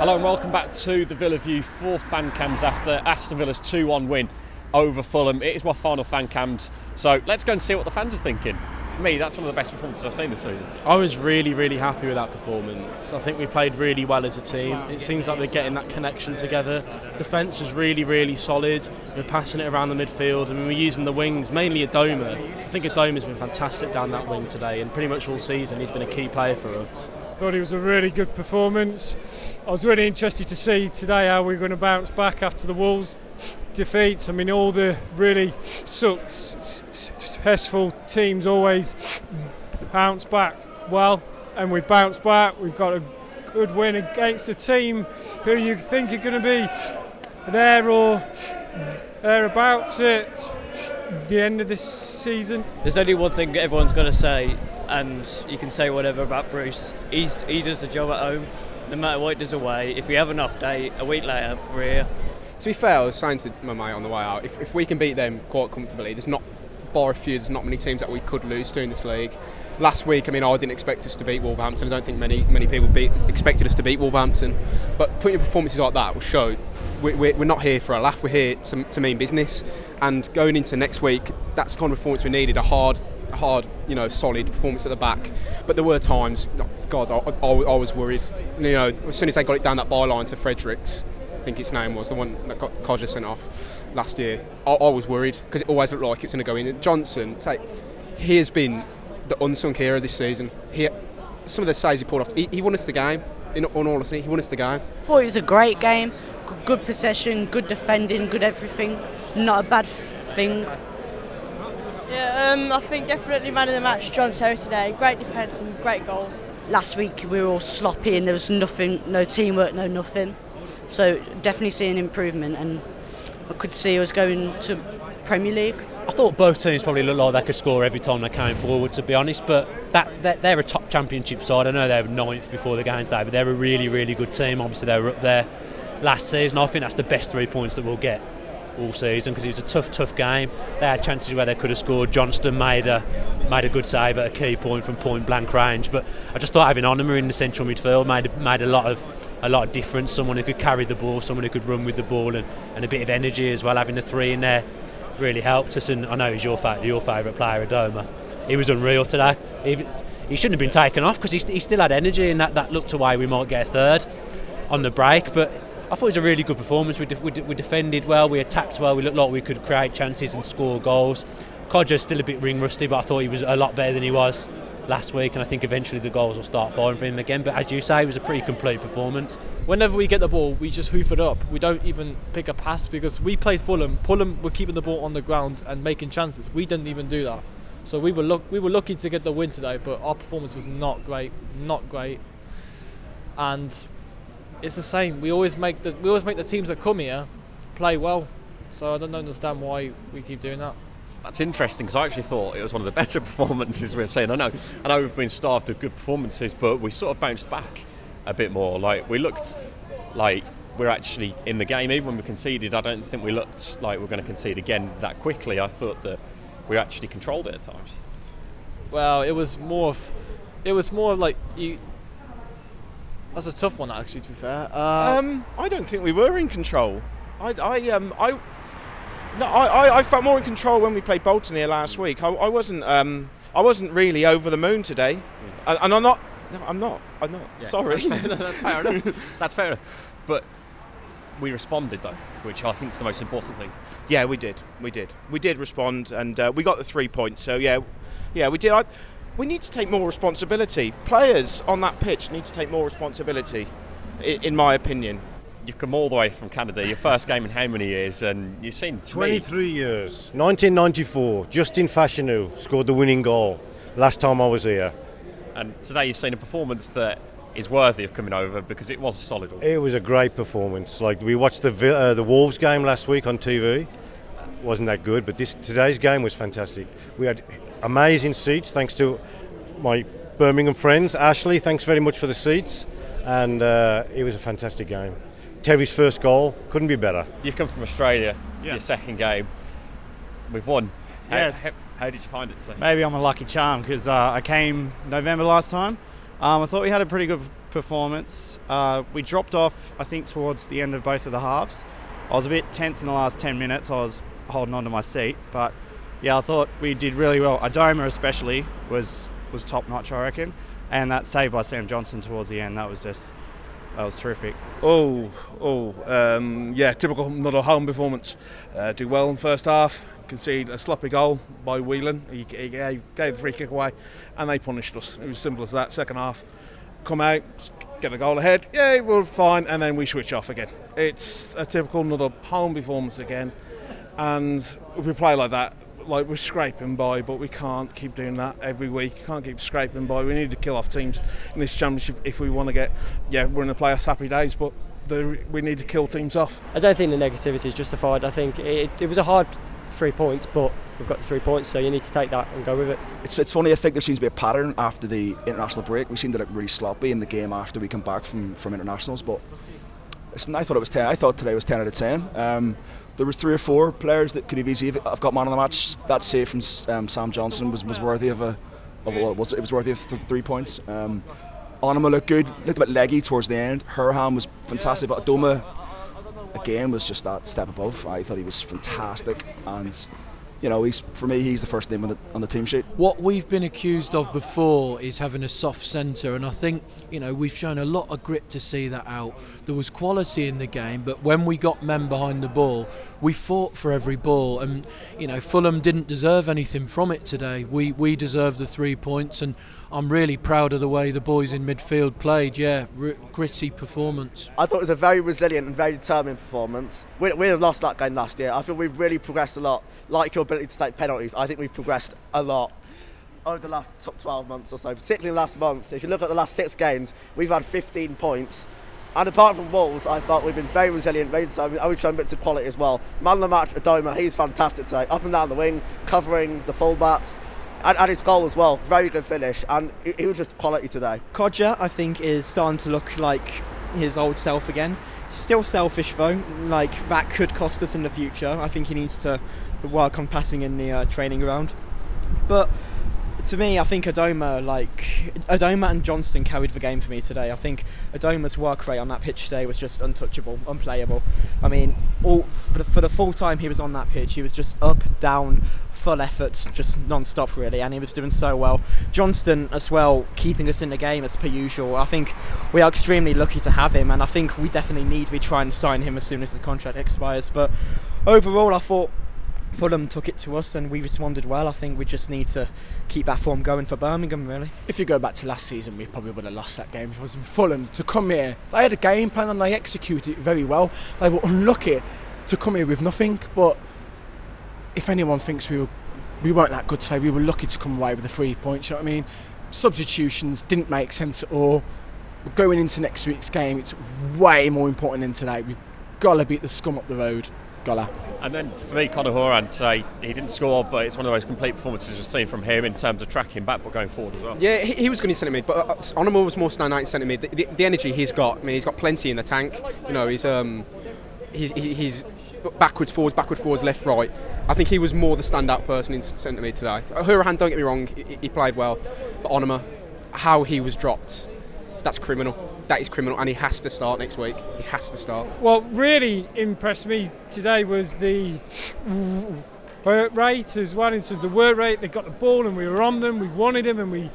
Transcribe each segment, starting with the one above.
Hello and welcome back to the Villa View for fan cams after Aston Villa's 2-1 win over Fulham. It is my final fan cams, so let's go and see what the fans are thinking. For me, that's one of the best performances I've seen this season. I was really happy with that performance. I think we played really well as a team. It seems like we're getting that connection together. Defence was really solid. We're passing it around the midfield and we're using the wings, mainly Adoma. I think Adoma's been fantastic down that wing today, and pretty much all season he's been a key player for us. I thought it was a really good performance. I was really interested to see today how we're going to bounce back after the Wolves defeats. I mean, all the really successful teams always bounce back well, and we've bounced back. We've got a good win against a team who you think are going to be there or thereabouts at the end of this season. There's only one thing everyone's going to say, and you can say whatever about Bruce. He does the job at home, no matter what he does away. If we have an off day, a week later, we're here. To be fair, I was saying to my mate on the way out, if we can beat them quite comfortably, there's not many teams that we could lose to in this league. Last week, I mean, I didn't expect us to beat Wolverhampton. I don't think many people expected us to beat Wolverhampton. But putting performances like that will show we're not here for a laugh. We're here to mean business. And going into next week, that's the kind of performance we needed. A hard, solid performance at the back. But there were times, God, I was worried. As soon as they got it down that byline to Fredericks, I think his name was, the one that got Codger sent off last year, I was worried because it always looked like it was going to go in. Johnson, he has been the unsung hero this season. Some of the saves he pulled off, he won us the game. In all honesty, he won us the game. I thought it was a great game. Good possession, good defending, good everything. Not a bad thing. Yeah, I think definitely man of the match, John Terry today. Great defence and great goal. Last week we were all sloppy and there was nothing, no teamwork, no nothing. So definitely see an improvement, and I could see us going to Premier League. I thought both teams probably looked like they could score every time they came forward, to be honest, but they're a top championship side. I know they were 9th before the game's day, but they're a really good team. Obviously they were up there last season. I think that's the best 3 points that we'll get all season, because it was a tough game. They had chances where they could have scored. Johnston made a good save at a key point from point blank range, but I just thought having Onuma in the central midfield made a lot of difference. Someone who could carry the ball, someone who could run with the ball, and a bit of energy as well. Having the 3 in there really helped us. And I know he's your favourite player, Adoma. He was unreal today. He shouldn't have been taken off because he still had energy, and that looked a way we might get a third on the break. But I thought it was a really good performance. We defended well, we attacked well, we looked like we could create chances and score goals. Codger's still a bit ring rusty, but I thought he was a lot better than he was last week, and I think eventually the goals will start firing for him again. But as you say, it was a pretty complete performance. Whenever we get the ball, we just hoof it up. We don't even pick a pass, because we played Fulham. Fulham were keeping the ball on the ground and making chances. We didn't even do that. So we were lucky to get the win today, but our performance was not great. And it's the same. We always make the teams that come here play well. So I don't understand why we keep doing that. That's interesting, because I actually thought it was one of the better performances we've seen. I know we've been starved of good performances, but we sort of bounced back a bit more. Like, we looked like we're actually in the game. Even when we conceded, I don't think we looked like we're going to concede again that quickly. I thought that we actually controlled it at times. Well, it was more of like you. That's a tough one, actually, to be fair. I don't think we were in control. I felt more in control when we played Bolton here last week. I wasn't really over the moon today, and I'm not. Yeah, Sorry. That's fair enough. That's fair enough. But we responded, though, which I think is the most important thing. Yeah, we did. We did respond, and we got the 3 points. So yeah, we did. We need to take more responsibility. Players on that pitch need to take more responsibility, in my opinion. You've come all the way from Canada, your first game in how many years, and you've seen 23 years. 1994, Justin Fashanu scored the winning goal last time I was here. And today you've seen a performance that is worthy of coming over, because it was a solid one. It was a great performance. Like, we watched the Wolves game last week on TV. Wasn't that good, but today's game was fantastic. We had amazing seats, thanks to my Birmingham friends. Ashley, thanks very much for the seats, and it was a fantastic game. Terry's first goal, couldn't be better. You've come from Australia for your second game. We've won. Yes. How did you find it today? Maybe I'm a lucky charm, because I came November last time. I thought we had a pretty good performance. We dropped off, I think, towards the end of both of the halves. I was a bit tense in the last 10 minutes. I was holding on to my seat, but yeah, I thought we did really well. Adoma especially was top notch, I reckon, and that save by Sam Johnson towards the end, that was terrific. Yeah, typical another home performance. Do well in first half, concede a sloppy goal by Whelan. He gave the free kick away, and they punished us. It was simple as that. Second half, come out, get a goal ahead. Yeah, we're fine, and then we switch off again. It's a typical another home performance again, and if we play like that, like we're scraping by, but we can't keep doing that every week. Can't keep scraping by. We need to kill off teams in this championship if we want to get. Yeah, we're in the playoffs happy days, but we need to kill teams off. I don't think the negativity is justified. I think it was a hard 3 points, but we've got the 3 points, so you need to take that and go with it. It's funny. I think there seems to be a pattern after the international break. We seem to look really sloppy in the game after we come back from internationals, but listen, I thought it was 10. I thought today was 10 out of 10. There was 3 or 4 players that could have easily have got man of the match. That save from Sam Johnson was worthy of it was worthy of 3 points. Onima looked good, looked a bit leggy towards the end. Hurham was fantastic, but Adoma again was just that step above. I thought he was fantastic, and you know, for me he's the first name on the team sheet. What we've been accused of before is having a soft centre, and I think, you know, we've shown a lot of grit to see that out. There was quality in the game, but when we got men behind the ball, we fought for every ball, and you know, Fulham didn't deserve anything from it today. We deserved the 3 points, and I'm really proud of the way the boys in midfield played. Yeah, gritty performance. I thought it was a very resilient and very determined performance. We'd have lost that game last year. I feel we've really progressed a lot. Like your ability to take penalties, I think we've progressed a lot over the last 12 months or so, particularly last month. If you look at the last 6 games, we've had 15 points. And apart from Wolves, I felt we've been very resilient, very determined, and we've shown bits of quality as well. Man of the match, Adoma, he's fantastic today. Up and down the wing, covering the full-backs. And his goal as well, very good finish, and he was just quality today. Kodja, I think, is starting to look like his old self again. Still selfish though, like that could cost us in the future. I think he needs to work on passing in the training ground. But to me, I think Adoma and Johnston carried the game for me today. I think Adoma's work rate on that pitch today was just untouchable, unplayable. I mean, for the full time he was on that pitch, he was just up, down, full efforts, just non-stop really, and he was doing so well. Johnston as well, keeping us in the game as per usual. I think we are extremely lucky to have him, and I think we definitely need to try and sign him as soon as his contract expires. But overall, I thought Fulham took it to us and we responded well. I think we just need to keep that form going for Birmingham, really. If you go back to last season, we probably would have lost that game. If it was Fulham to come here, they had a game plan and they executed it very well. They were unlucky to come here with nothing, but if anyone thinks we weren't that good today, we were lucky to come away with the 3 points, you know what I mean? Substitutions didn't make sense at all. But going into next week's game, it's way more important than today. We've got to beat the scum up the road. Gotta. And then for me, Conor Horan today, he didn't score, but it's one of the most complete performances we've seen from him in terms of tracking back but going forward as well. Yeah, he was good in centre mid, but Onima was more standout in centre mid. The energy he's got, I mean, he's got plenty in the tank. You know, he's backwards, forwards, left, right. I think he was more the standout person in centre mid today. Horan, don't get me wrong, he played well, but Onima, how he was dropped, that's criminal. That is criminal, and he has to start next week. He has to start. What really impressed me today was the work rate as well. In terms of the work rate, they got the ball and we were on them, we wanted them, and we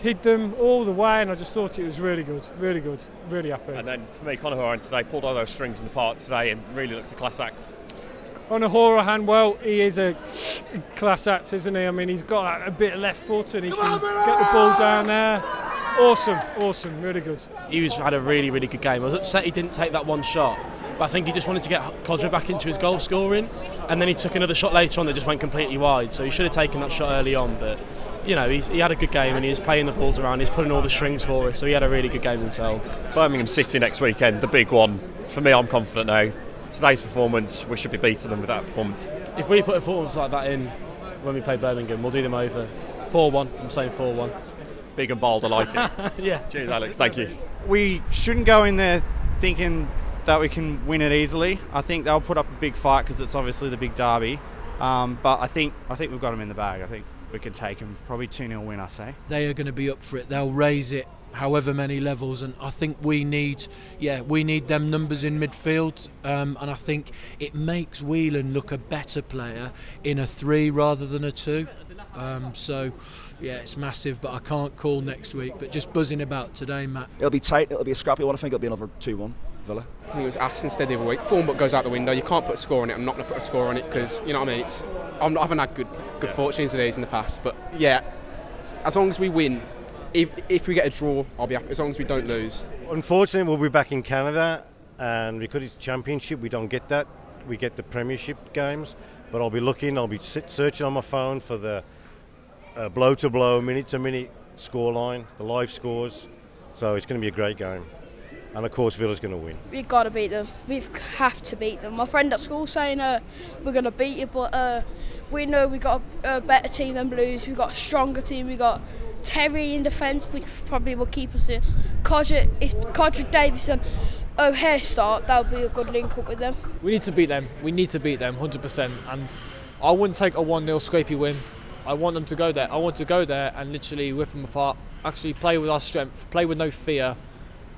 hid them all the way, and I just thought it was really good, really happy. And then for me, Conor Horan today pulled all those strings in the park today and really looks a class act. On a Horan, well, he is a class act, isn't he? I mean, he's got a bit of left foot and he can get the ball down there. Awesome, really good. He had a really good game. I was upset he didn't take that one shot, but I think he just wanted to get Kodja back into his goal scoring, and then he took another shot later on that just went completely wide, so he should have taken that shot early on. But you know, he had a good game and he was playing the balls around, he's pulling all the strings for us, so he had a really good game himself. Birmingham City next weekend, the big one. For me, I'm confident now. Today's performance, we should be beating them with that performance. If we put a performance like that in when we play Birmingham, we'll do them over. 4-1, I'm saying 4-1. Big and bold, I like it. Yeah. Cheers, Alex, thank you. We shouldn't go in there thinking that we can win it easily. I think they'll put up a big fight because it's obviously the big derby. But I think we've got them in the bag. I think we can take them. Probably 2-0 win, I say. They are going to be up for it. They'll raise it however many levels, and I think we need them numbers in midfield, and I think it makes Whelan look a better player in a 3 rather than a 2. So yeah, it's massive, but I can't call next week. But just buzzing about today, Matt. It'll be tight, it'll be a scrappy one. I think it'll be another 2-1 Villa. I think it was Aston instead the other week. Form book goes out the window. You can't put a score on it. I'm not going to put a score on it because, you know what I mean, I haven't had good fortunes of these in the past. But yeah, as long as we win, if we get a draw, I'll be happy. As long as we don't lose. Unfortunately, we'll be back in Canada, and because it's Championship, we don't get that. We get the Premiership games. But I'll be looking. I'll be searching on my phone for the blow-to-blow, minute-to-minute scoreline, the live scores. So it's going to be a great game. And of course Villa's going to win. We've got to beat them. We have to beat them. My friend at school saying we're going to beat you, but we know we've got a better team than Blues. We've got a stronger team. We've got Terry in defence, which probably will keep us in. If Codric Davison, O'Hare start, that would be a good link up with them. We need to beat them. We need to beat them 100%. And I wouldn't take a 1-0 scrapey win. I want them to go there. I want to go there and literally rip them apart. Actually play with our strength, play with no fear,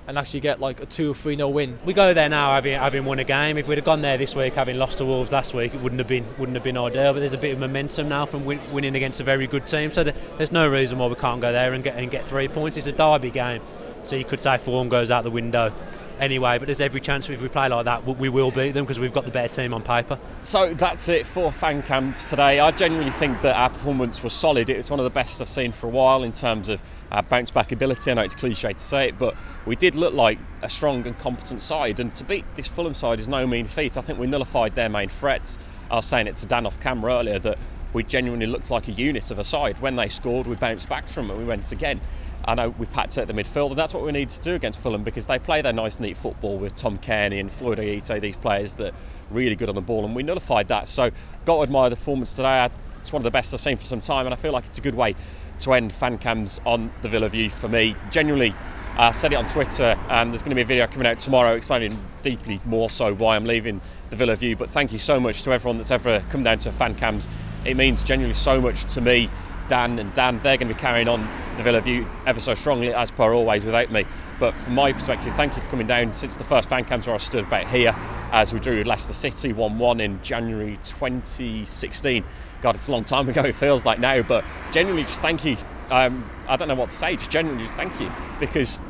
and actually get like a 2 or 3-0 win. We go there now having won a game. If we'd have gone there this week having lost to Wolves last week, it wouldn't have been ideal. But there's a bit of momentum now from winning against a very good team. So there's no reason why we can't go there and get 3 points. It's a derby game, so you could say form goes out the window anyway. But there's every chance if we play like that, we will beat them because we've got the better team on paper. So that's it for fan camps today. I genuinely think that our performance was solid. It was one of the best I've seen for a while in terms of our bounce back ability. I know it's cliche to say it, but we did look like a strong and competent side, and to beat this Fulham side is no mean feat. I think we nullified their main threats. I was saying it to Dan off camera earlier that we genuinely looked like a unit of a side. When they scored, we bounced back from it, we went again. I know we packed at the midfield, and that's what we needed to do against Fulham because they play their nice neat football with Tom Kearney and Floyd Aite, these players that are really good on the ball, and we nullified that. So got to admire the performance today. It's one of the best I've seen for some time, and I feel like it's a good way to end fan cams on the Villa View for me. Genuinely, I said it on Twitter, and there's going to be a video coming out tomorrow explaining deeply more so why I'm leaving the Villa View. But thank you so much to everyone that's ever come down to fan cams. It means genuinely so much to me. Dan, they're going to be carrying on the Villa View ever so strongly, as per always, without me. But from my perspective, thank you for coming down since the first fan cams where I stood about here as we drew Leicester City 1-1 in January 2016. God, it's a long time ago, it feels like now, but genuinely just thank you. I don't know what to say, just genuinely just thank you, because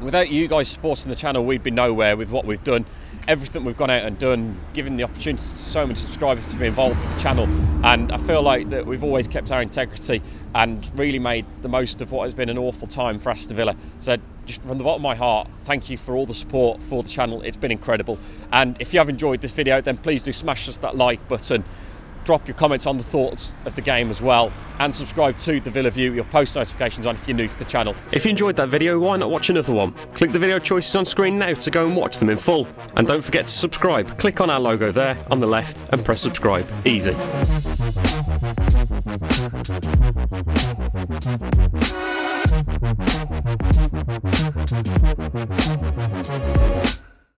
without you guys supporting the channel, we'd be nowhere with what we've done. Everything we've gone out and done, giving the opportunity to so many subscribers to be involved with the channel, and I feel like that we've always kept our integrity and really made the most of what has been an awful time for Aston Villa. So just from the bottom of my heart, thank you for all the support for the channel. It's been incredible, and if you have enjoyed this video, then please do smash us that like button. Drop your comments on the thoughts of the game as well, and subscribe to the Villa View. Your post notifications on if you're new to the channel. If you enjoyed that video, why not watch another one? Click the video choices on screen now to go and watch them in full. And don't forget to subscribe. Click on our logo there on the left and press subscribe. Easy.